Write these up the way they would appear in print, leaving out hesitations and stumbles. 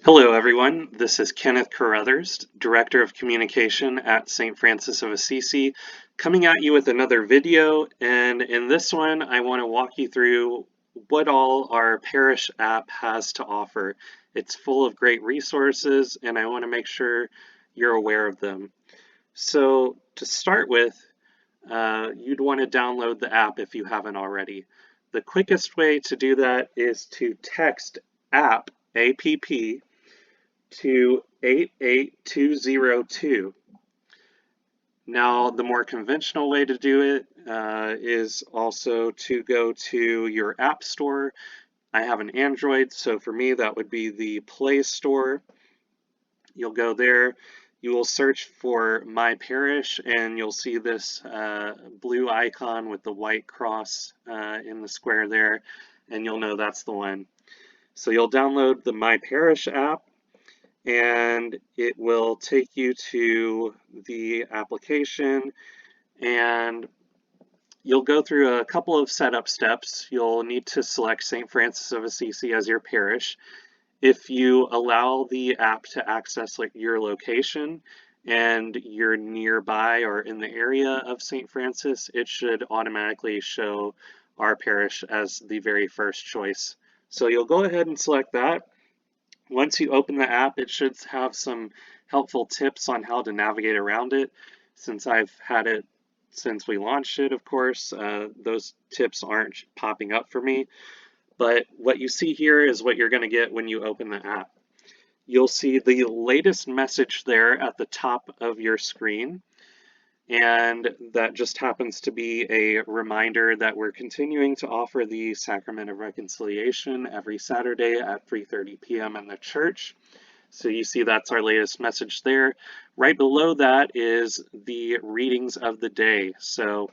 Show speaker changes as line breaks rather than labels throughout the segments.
Hello everyone, this is Kenneth Caruthers, Director of Communication at St. Francis of Assisi, coming at you with another video, and in this one I want to walk you through what all our Parish app has to offer. It's full of great resources and I want to make sure you're aware of them. So to start with, you'd want to download the app if you haven't already. The quickest way to do that is to text app, APP, to 88202. Now, the more conventional way to do it is also to go to your app store. I have an Android, so for me that would be the Play Store. You'll go there, you will search for My Parish, and you'll see this blue icon with the white cross in the square there, and you'll know that's the one. So you'll download the My Parish app, and it will take you to the application, and you'll go through a couple of setup steps. You'll need to select St. Francis of Assisi as your parish. If you allow the app to access your location and you're nearby or in the area of St. Francis, it should automatically show our parish as the very first choice. So you'll go ahead and select that. Once you open the app, it should have some helpful tips on how to navigate around it. Since I've had it since we launched it, of course, those tips aren't popping up for me. But what you see here is what you're going to get when you open the app. You'll see the latest message there at the top of your screen. And that just happens to be a reminder that we're continuing to offer the Sacrament of Reconciliation every Saturday at 3:30 p.m. in the church. So you see that's our latest message there. Right below that is the readings of the day. So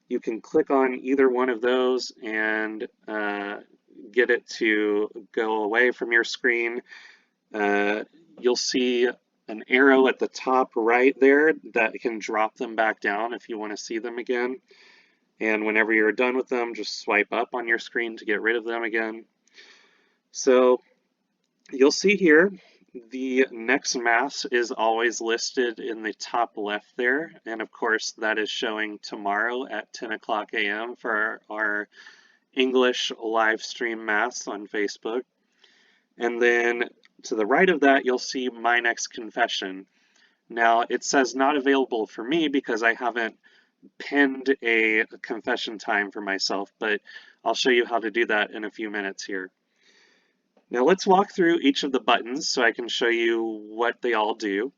you can click on either one of those and get it to go away from your screen. You'll see an arrow at the top right there that can drop them back down if you want to see them again. And whenever you're done with them, just swipe up on your screen to get rid of them again. So you'll see here the next Mass is always listed in the top left there. And of course, that is showing tomorrow at 10 o'clock a.m. for our English live stream Mass on Facebook. And then to the right of that, you'll see My Next Confession. Now, it says not available for me because I haven't pinned a confession time for myself, but I'll show you how to do that in a few minutes here. Now, let's walk through each of the buttons so I can show you what they all do.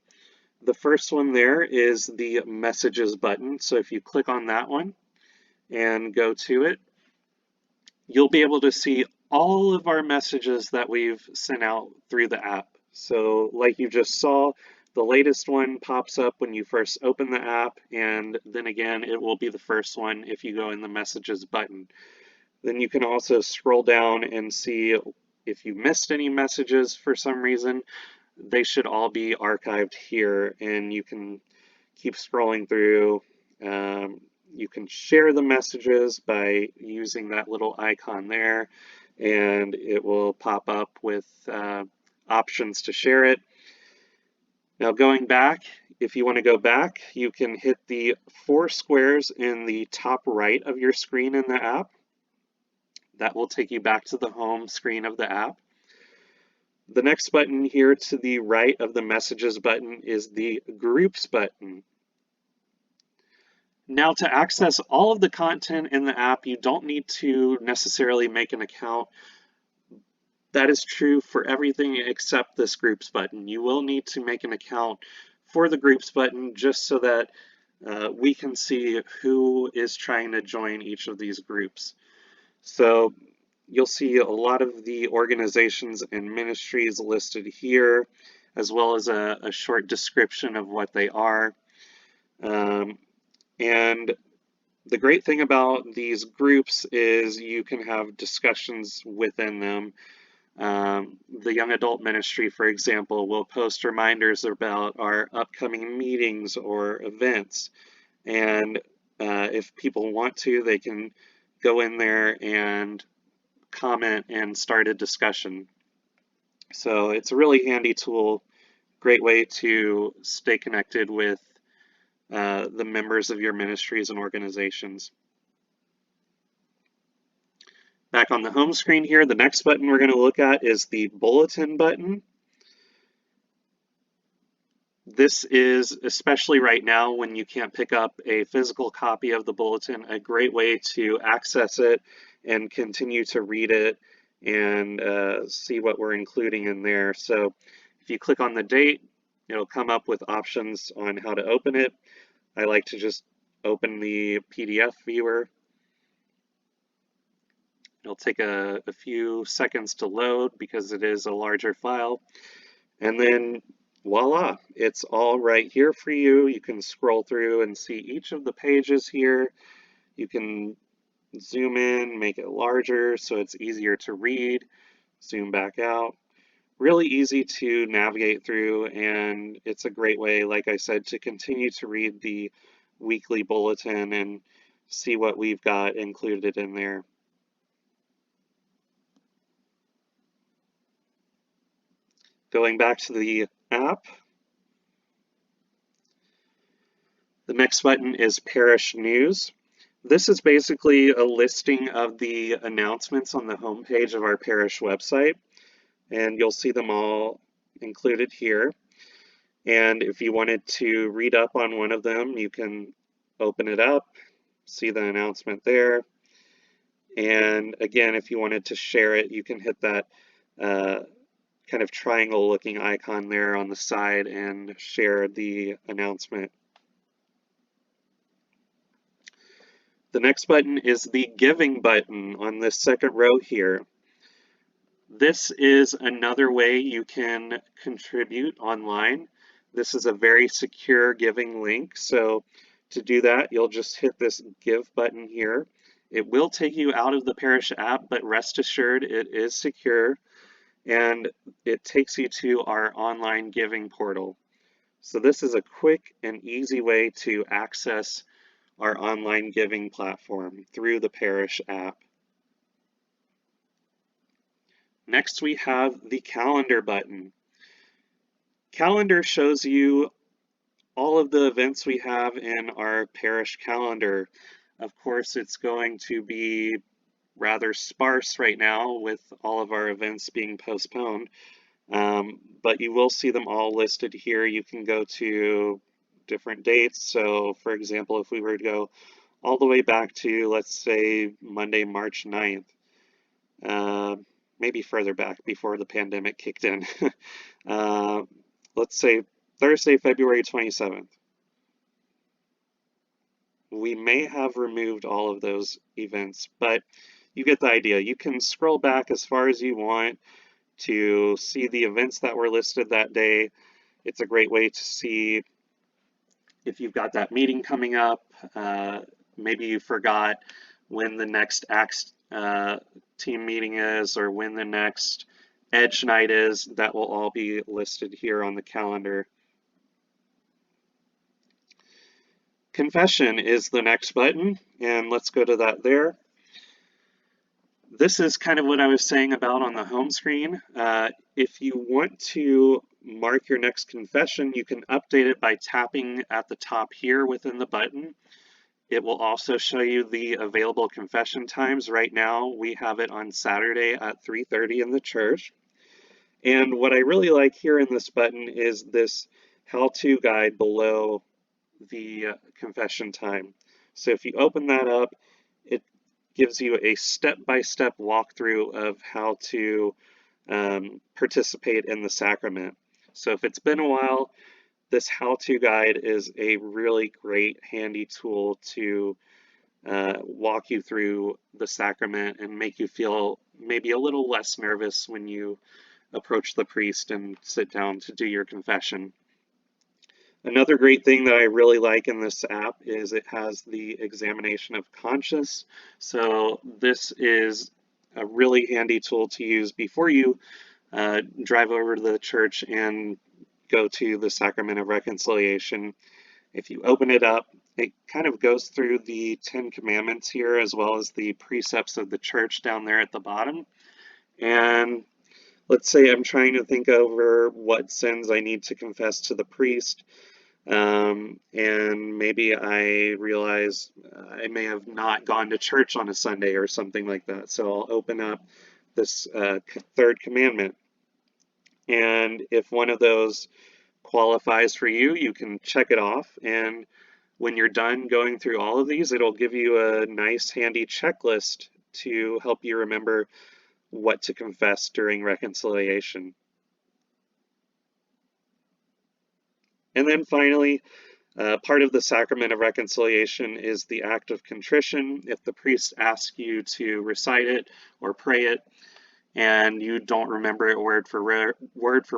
The first one there is the Messages button. So if you click on that one and go to it, you'll be able to see all of our messages that we've sent out through the app. So like you just saw, the latest one pops up when you first open the app, and then again, it will be the first one if you go in the Messages button. Then you can also scroll down and see if you missed any messages for some reason. They should all be archived here, and you can keep scrolling through. You can share the messages by using that little icon there, and it will pop up with options to share it. Now going back, if you want to go back, you can hit the 4 squares in the top right of your screen in the app. That will take you back to the home screen of the app. The next button here to the right of the Messages button is the Groups button. Now, to access all of the content in the app, you don't need to necessarily make an account. That is true for everything except this Groups button. You will need to make an account for the Groups button just so that we can see who is trying to join each of these groups. So you'll see a lot of the organizations and ministries listed here, as well as a short description of what they are. And the great thing about these groups is you can have discussions within them. The young adult ministry, for example, will post reminders about our upcoming meetings or events. And if people want to, they can go in there and comment and start a discussion. So it's a really handy tool, great way to stay connected with the members of your ministries and organizations. Back on the home screen here, the next button we're going to look at is the bulletin button. This is, especially right now when you can't pick up a physical copy of the bulletin, a great way to access it and continue to read it and see what we're including in there. So if you click on the date, it'll come up with options on how to open it. I like to just open the PDF viewer. It'll take a few seconds to load because it is a larger file. And then voila, it's all right here for you. You can scroll through and see each of the pages here. You can zoom in, make it larger so it's easier to read, zoom back out. Really easy to navigate through, and it's a great way, like I said, to continue to read the weekly bulletin and see what we've got included in there. Going back to the app, the next button is Parish News. This is basically a listing of the announcements on the homepage of our parish website, and you'll see them all included here. And if you wanted to read up on one of them, you can open it up, see the announcement there. And again, if you wanted to share it, you can hit that kind of triangle looking icon there on the side and share the announcement. The next button is the giving button on this second row here. This is another way you can contribute online. This is a very secure giving link. So to do that, you'll just hit this give button here. It will take you out of the parish app, but rest assured it is secure, and it takes you to our online giving portal. So this is a quick and easy way to access our online giving platform through the Parish app. Next, we have the calendar button. Calendar shows you all of the events we have in our parish calendar. Of course, it's going to be rather sparse right now with all of our events being postponed, but you will see them all listed here. You can go to different dates. So for example, if we were to go all the way back to, let's say, Monday, March 9th, maybe further back before the pandemic kicked in. Let's say Thursday, February 27th. We may have removed all of those events, but you get the idea. You can scroll back as far as you want to see the events that were listed that day. It's a great way to see if you've got that meeting coming up. Maybe you forgot when the next ACTS team meeting is, or when the next Edge night is. That will all be listed here on the calendar. Confession is the next button, and let's go to that there. This is kind of what I was saying about on the home screen. If you want to mark your next confession, you can update it by tapping at the top here within the button. It will also show you the available confession times. Right now, we have it on Saturday at 3:30 in the church. And what I really like here in this button is this how-to guide below the confession time. So if you open that up, it gives you a step-by-step walkthrough of how to participate in the sacrament. So if it's been a while, this how-to guide is a really great, handy tool to walk you through the sacrament and make you feel maybe a little less nervous when you approach the priest and sit down to do your confession. Another great thing that I really like in this app is it has the examination of conscience. So this is a really handy tool to use before you drive over to the church and go to the Sacrament of Reconciliation. If you open it up, it kind of goes through the 10 Commandments here, as well as the precepts of the church down there at the bottom. And let's say I'm trying to think over what sins I need to confess to the priest, and maybe I realize I may have not gone to church on a Sunday or something like that. So I'll open up this third commandment. And if one of those qualifies for you, you can check it off. And when you're done going through all of these, it'll give you a nice handy checklist to help you remember what to confess during reconciliation. And then finally, part of the sacrament of reconciliation is the act of contrition. If the priest asks you to recite it or pray it, and you don't remember it word for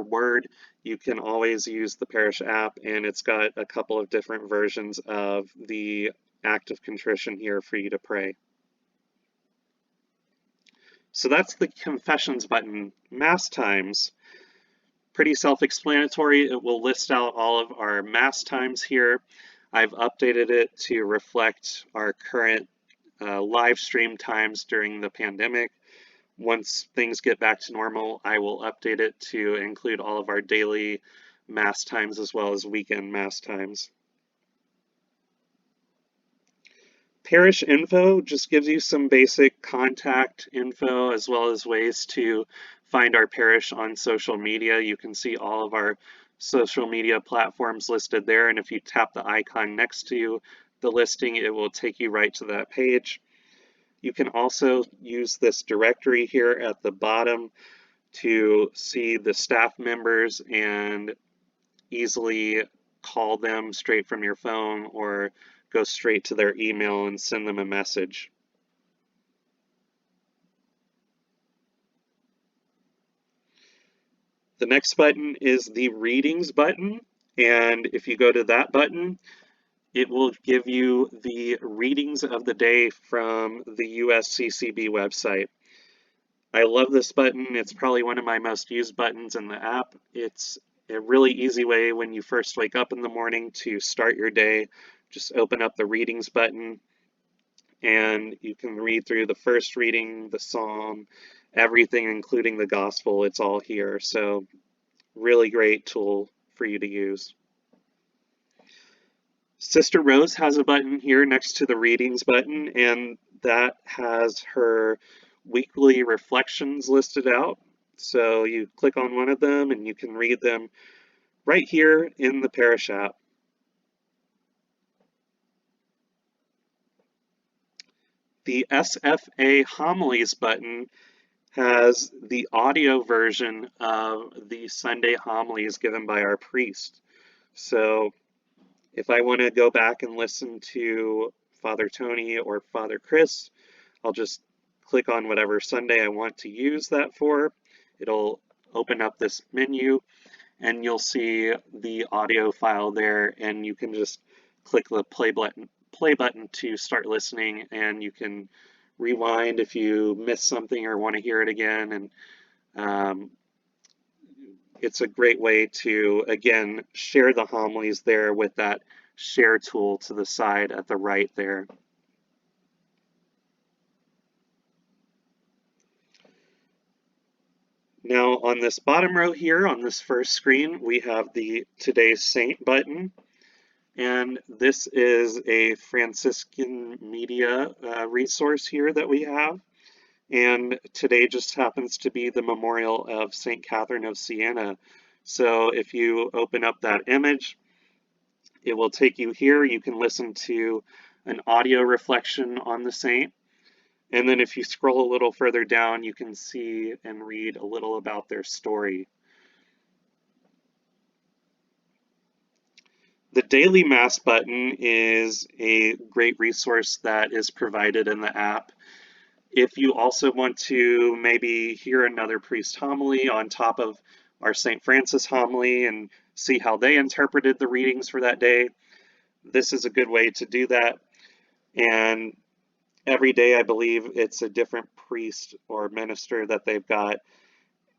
word, you can always use the Parish app, and it's got a couple of different versions of the act of contrition here for you to pray. So that's the confessions button. Mass times, pretty self-explanatory. It will list out all of our Mass times here. I've updated it to reflect our current live stream times during the pandemic. Once things get back to normal, I will update it to include all of our daily Mass times as well as weekend Mass times. Parish info just gives you some basic contact info as well as ways to find our parish on social media. You can see all of our social media platforms listed there, and if you tap the icon next to the listing, it will take you right to that page. You can also use this directory here at the bottom to see the staff members and easily call them straight from your phone or go straight to their email and send them a message. The next button is the readings button, and if you go to that button, it will give you the readings of the day from the USCCB website. I love this button. It's probably one of my most used buttons in the app. It's a really easy way when you first wake up in the morning to start your day. Just open up the readings button and you can read through the first reading, the psalm, everything including the gospel. It's all here. So really great tool for you to use. Sister Rose has a button here next to the readings button, and that has her weekly reflections listed out. So you click on one of them and you can read them right here in the Parish app. The SFA homilies button has the audio version of the Sunday homilies given by our priest. So if I want to go back and listen to Father Tony or Father Chris, I'll just click on whatever Sunday I want to use that for. It'll open up this menu and you'll see the audio file there, and you can just click the play button to start listening, and you can rewind if you miss something or want to hear it again. And it's a great way to, again, share the homilies there with that share tool to the side at the right there. Now on this bottom row here on this first screen, we have the Today's Saint button. And this is a Franciscan media resource here that we have. And today just happens to be the memorial of St. Catherine of Siena. So if you open up that image, it will take you here. You can listen to an audio reflection on the saint. And then if you scroll a little further down, you can see and read a little about their story. The Daily Mass button is a great resource that is provided in the app. If you also want to maybe hear another priest homily on top of our St. Francis homily and see how they interpreted the readings for that day, this is a good way to do that. And every day, I believe it's a different priest or minister that they've got.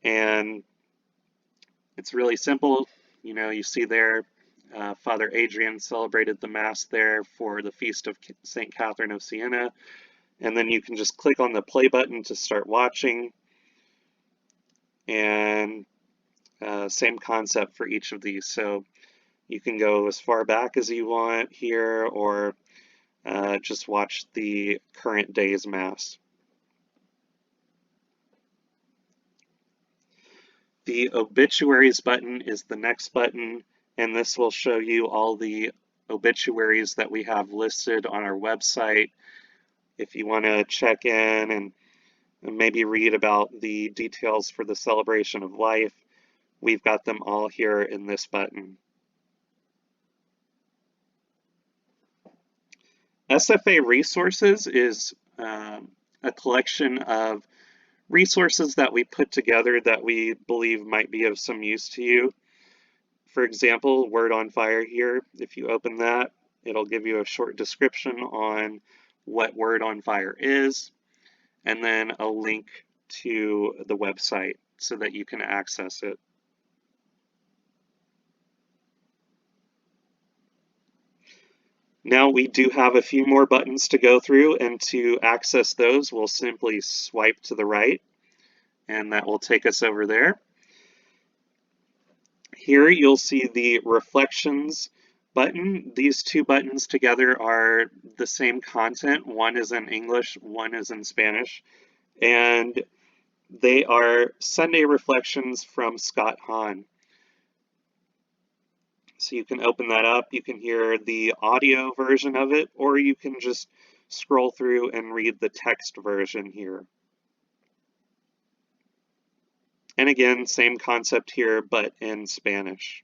And it's really simple. You know, you see there, Father Adrian celebrated the Mass there for the feast of St. Catherine of Siena. And then you can just click on the play button to start watching. and same concept for each of these. So you can go as far back as you want here, or just watch the current day's Mass. The obituaries button is the next button, and this will show you all the obituaries that we have listed on our website. If you want to check in and maybe read about the details for the celebration of life, we've got them all here in this button. SFA Resources is a collection of resources that we put together that we believe might be of some use to you. For example, Word on Fire here, if you open that, it'll give you a short description on what Word on Fire is, and then a link to the website so that you can access it. Now we do have a few more buttons to go through, and to access those, we'll simply swipe to the right, and that will take us over there. Here you'll see the Reflections button. These two buttons together are the same content. One is in English, one is in Spanish, and they are Sunday Reflections from Scott Hahn. So you can open that up, you can hear the audio version of it, or you can just scroll through and read the text version here. And again, same concept here, but in Spanish.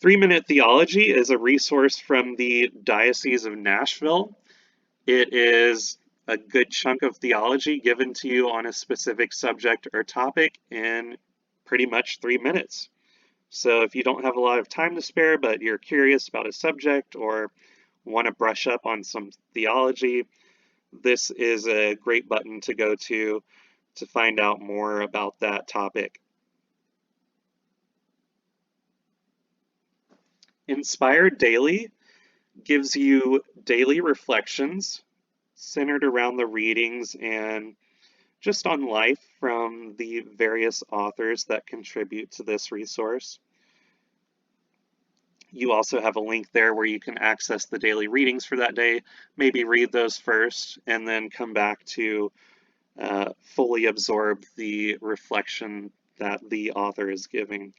Three-Minute Theology is a resource from the Diocese of Nashville. It is a good chunk of theology given to you on a specific subject or topic in pretty much 3 minutes. So if you don't have a lot of time to spare, but you're curious about a subject or want to brush up on some theology, this is a great button to go to find out more about that topic. Inspired Daily gives you daily reflections centered around the readings and just on life from the various authors that contribute to this resource. You also have a link there where you can access the daily readings for that day, maybe read those first, and then come back to fully absorb the reflection that the author is giving.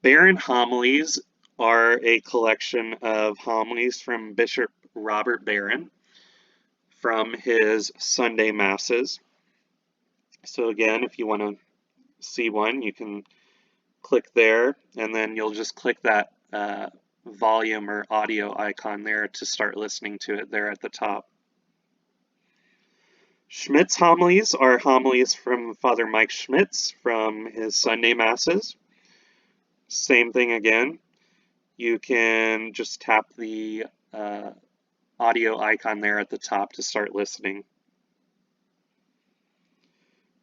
Barron Homilies are a collection of homilies from Bishop Robert Barron from his Sunday Masses. So again, if you want to see one, you can click there, and then you'll just click that volume or audio icon there to start listening to it there at the top. Schmidt's homilies are homilies from Father Mike Schmitz from his Sunday Masses. Same thing again. You can just tap the audio icon there at the top to start listening.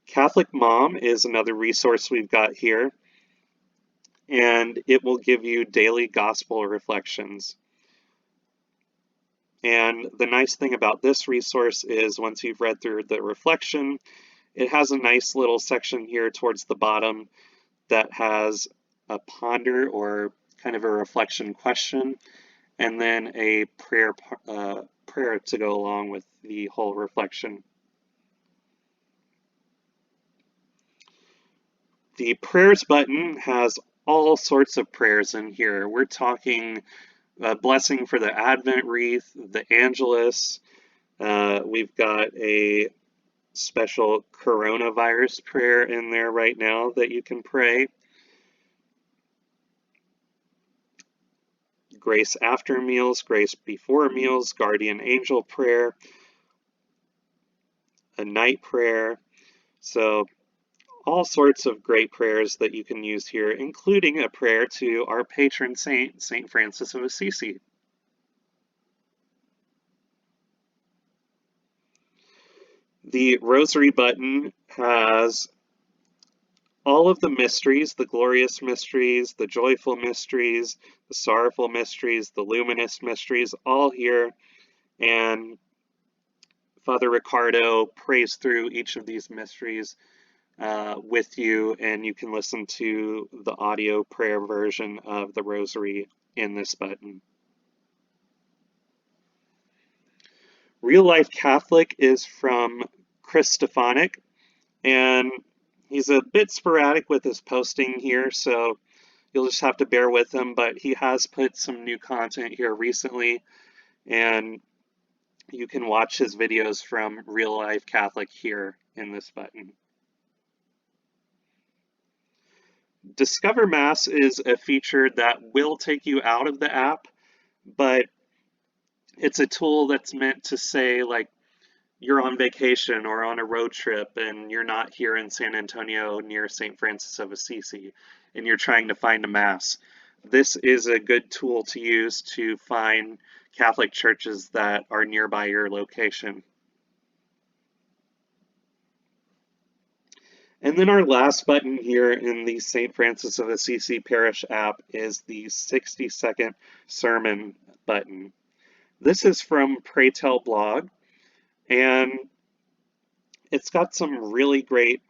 Catholic Mom is another resource we've got here, and it will give you daily gospel reflections. And the nice thing about this resource is once you've read through the reflection, it has a nice little section here towards the bottom that has a ponder or kind of a reflection question, and then a prayer to go along with the whole reflection. The prayers button has all sorts of prayers in here. We're talking a blessing for the Advent wreath, the Angelus. We've got a special coronavirus prayer in there right now that you can pray. Grace after meals, grace before meals, guardian angel prayer, a night prayer. So all sorts of great prayers that you can use here, including a prayer to our patron saint, St. Francis of Assisi. The Rosary button has all of the mysteries, the glorious mysteries, the joyful mysteries, the sorrowful mysteries, the luminous mysteries, all here. And Father Ricardo prays through each of these mysteries with you, and you can listen to the audio prayer version of the Rosary in this button. Real Life Catholic is from Chris Stefanik, and he's a bit sporadic with his posting here, so you'll just have to bear with him, but he has put some new content here recently, and you can watch his videos from Real Life Catholic here in this button. Discover Mass is a feature that will take you out of the app, but it's a tool that's meant to say, like, you're on vacation or on a road trip and you're not here in San Antonio near St. Francis of Assisi and you're trying to find a Mass. This is a good tool to use to find Catholic churches that are nearby your location. And then our last button here in the St. Francis of Assisi Parish app is the 60-second sermon button. This is from Pray Tell blog, and it's got some really great,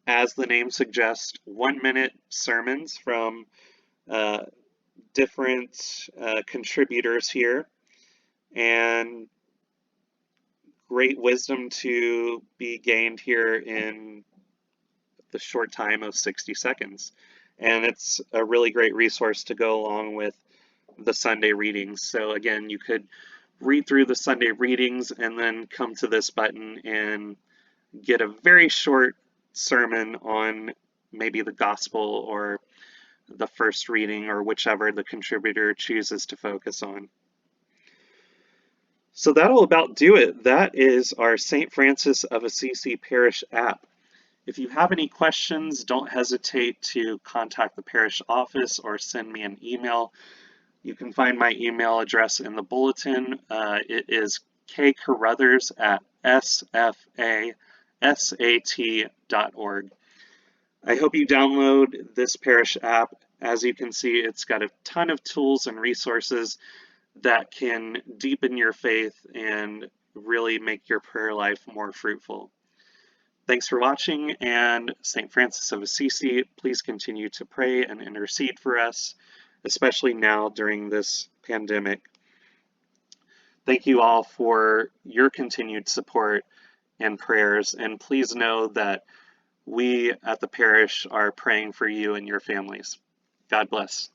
as the name suggests, 1-minute sermons from different contributors here, and great wisdom to be gained here in the short time of 60 seconds. And it's a really great resource to go along with the Sunday readings. So again, you could read through the Sunday readings and then come to this button and get a very short sermon on maybe the gospel or the first reading or whichever the contributor chooses to focus on. So that'll about do it. That is our St. Francis of Assisi Parish app. If you have any questions, don't hesitate to contact the parish office or send me an email. You can find my email address in the bulletin. It is kcaruthers@sfasat.org. I hope you download this parish app. As you can see, it's got a ton of tools and resources that can deepen your faith and really make your prayer life more fruitful. Thanks for watching, and St. Francis of Assisi, please continue to pray and intercede for us, especially now during this pandemic. Thank you all for your continued support and prayers, and please know that we at the parish are praying for you and your families. God bless.